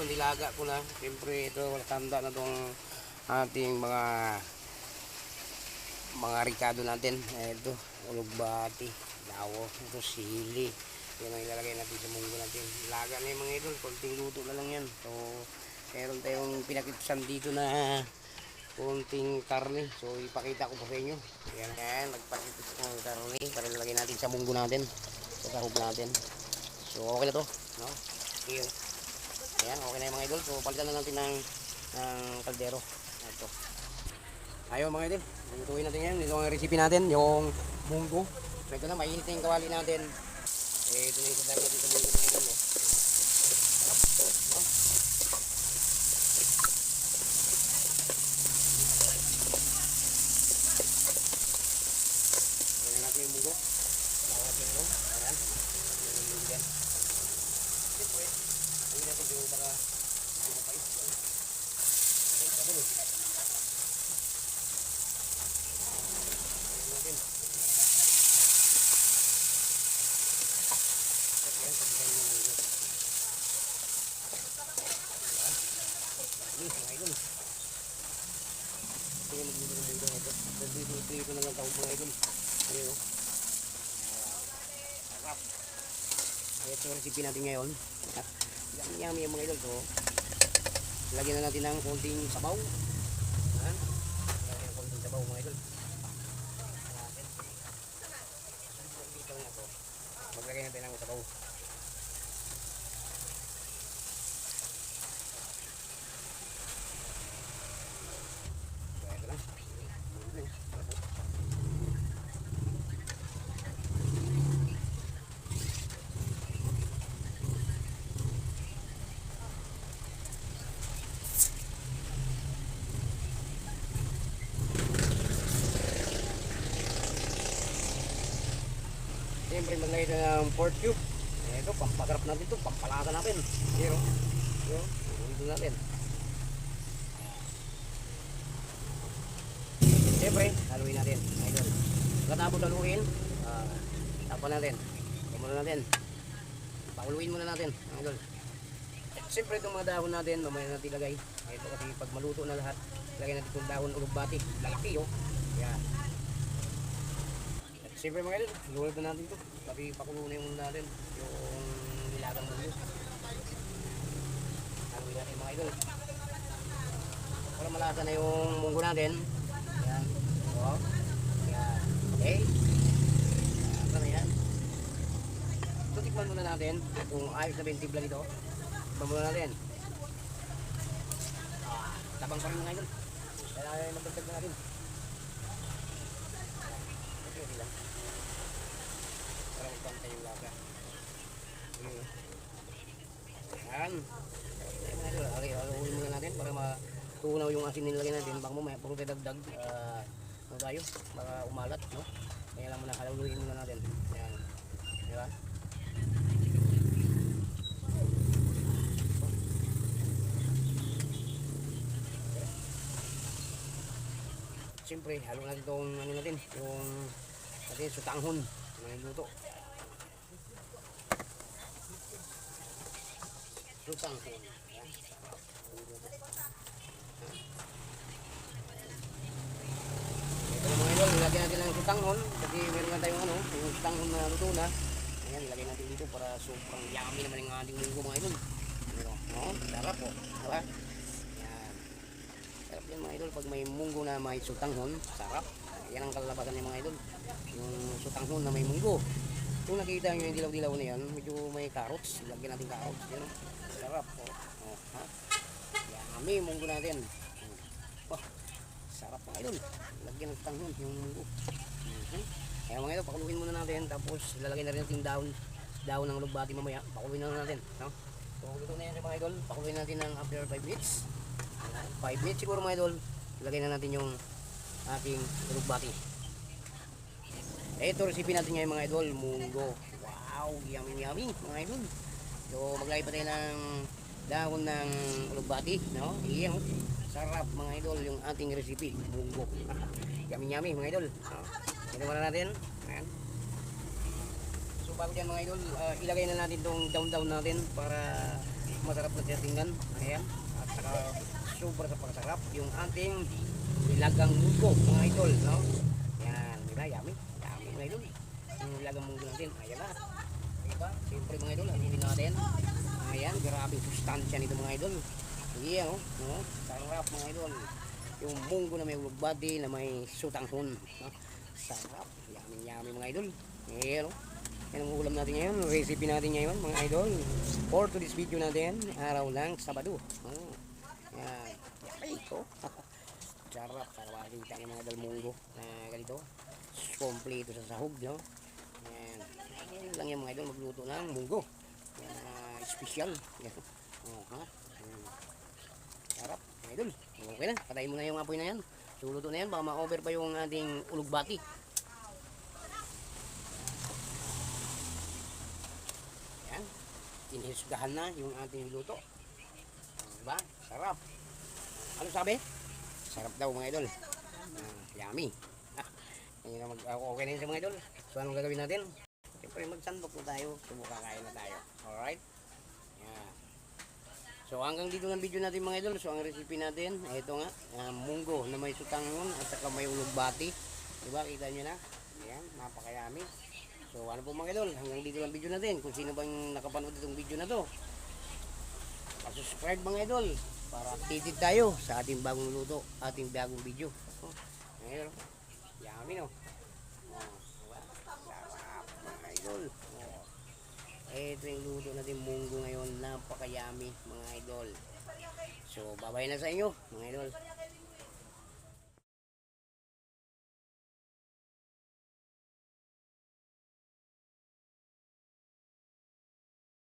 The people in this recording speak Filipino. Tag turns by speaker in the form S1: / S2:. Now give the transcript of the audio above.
S1: ito, nilaga ko na. Siyempre ito, tanda na itong ating mga ricado natin. Ito, ulugbati, lawo, ito sili. Yan ang ilalagay natin sa munggo natin. Nilaga na yung mga idol, konting luto na lang yan. So, meron tayong pinakitsan dito na konting karne. So, ipakita ko pa sa inyo. Yan, nagpakita ko ng karne para ilalagay natin sa munggo natin. Sa sahog natin. So, okay na to. No? Okay. Ayan, okay na yung mga idol. So, palitan na natin ng kaldero. Ito. Ayun mga idol. Lutuin natin yan. Ito ang recipe natin. Yung munggo. So, ito na. Mainit na yung kawali natin. Ito na yung sasama natin sa munggo mga idol. No? Ayan natin yung munggo. Ayan natin yung munggo. Ayan. Ayan. Siyempre, hindi natin yung baka mapais. Ayan natin. Ayan, sabihin mo ng ito. Ayan, mga idol. Ito yung magluto ng ito. Ito na lang taong mga idol. Ayan o. Sarap. Ito yung recipe natin ngayon. Yummy yung mga idol ko. Lagyan na natin ng konting sabaw. Lagyan ng konting sabaw mga idol. Maglagay natin ng sabaw. Ito lang. Siyempre maglagay ito ng pork cube. Ito, pampagarap natin ito, pampalasa natin. Pero, ito natin. Siyempre, haluin natin. Idol. Pagkatapos haluin, tapon natin. Muna natin. Pakuluin muna natin. Idol. Siyempre itong mga dahon natin, mamaya natin ilagay. Ito kasi pag maluto na lahat, ilagay natin itong dahon ulugbati. Lalaki oh. Yan. Siyempre mga idol, lulit na natin ito. Tapi pakulo na yung natin, yung nilagang munggo. Haluin natin mga idol. Para malasa na yung munggo natin. Ayan. So, ayan. Okay. Ayan na yan. So, tikman muna natin kung ayos na bentibla nito. Tikman muna natin. Tabang pa rin mga idol. Kaya magdagdag na natin. Okay lang. Para magpantay yung lasa. Ayan. Haluin muna natin para matunaw yung asin nilagay natin. Baka mamaya puro tayo dagdag. Ano tayo? Baka umalat. No? Kaya lang muna haluin muna natin. Ayan. Diba? Siyempre, halo natin itong ano natin. Yung natin sutanghon. Luto. Sutanghon. Ayan. Ito mga idol, nilagyan natin ng sutanghon kasi meron na tayong ano, yung sutanghon na luto na. Ayan, nilagyan natin dito para sobrang yummy naman yung ating munggo mga idol. No? Sarap po. Diba? Ayan. Sarap yan mga idol pag may munggo na may sutanghon. Sarap. Yan ang kalabasan ng mga idol. Yung sutanghon na may munggo. Kung nakita nyo yung dilaw-dilaw na yan, medyo may carrots. Lagyan natin carrots. Yan. Sarap po. Ha? Yummy yung munggo natin. Sarap mga idol. Lagyan ng sutanghon yung munggo. Kaya mga idol, pakuluin muna natin. Tapos lalagay na rin natin daon ng lugbati mamaya. Pakuluin na natin. No? So ito na yan mga idol. Pakuluin natin ng after 5 minutes. 5 minutes siguro mga idol. Lagay na natin yung ating lugbati. Ito recipe natin ngayon mga idol, munggo. Wow, yummy yummy mga idol. So maglagay pa tayo ng dahon ng lugbati, no? Iyan, sarap mga idol yung ating recipe, munggo. Yummy yummy mga idol. Ito muna natin. Ayan. So So bago yan mga idol, ilagay na natin itong down natin para masarap na siya tingnan. Ayan. At saka super sa pagsarap yung ating nilagang munggo mga idol. No? Yan. Diba? Yummy. Yummy mga idol. Yung nilagang munggo natin. Ayan na. Diba? Siyempre mga idol, alinin natin. Ayan. Grabe sustansya nito mga idol. Ayan o. No? Sarap mga idol. Yung munggo na may ulugbati na may sutanghon. No? Sarap. Yummy mga idol. Ayan o. Yan ang ulam natin ngayon, recipe natin ngayon mga idol. For to this video natin, araw lang Sabado. Yan. Ay, ito. Sarap para makikita ng mga idol munggo na ganito. Kompleto sa sahog, no? Yan. Yan lang yung mga idol magluto ng munggo. Yan, special. Yan. Ha? Sarap, mga idol. Okay na, patayin mo na yung apoy na yan. Suluto na yan, baka ma-over pa yung ating ulugbati. Inhisgahan na yung ating luto. Diba? Sarap. Ano sabi? Sarap daw mga idol. Yummy. Okay na yun sa mga idol. So anong gagawin natin? Siyempre magsandok na tayo. Sumukakain na tayo. Alright? Yeah. So hanggang dito ng video natin mga idol. So ang recipe natin, ito nga, munggo na may sutangon at saka may ulugbati. Diba? Kita nyo na. Ayan, napakayami. So ano po mga idol, hanggang dito lang video natin. Kung sino bang nakapanood itong video na to, pa-subscribe mga idol para updated tayo sa ating bagong luto, ating bagong video. Ngayon, yummy no. Sarap mga idol. Ito yung luto natin munggo ngayon, napaka-yummy mga idol. So bye-bye na sa inyo mga idol.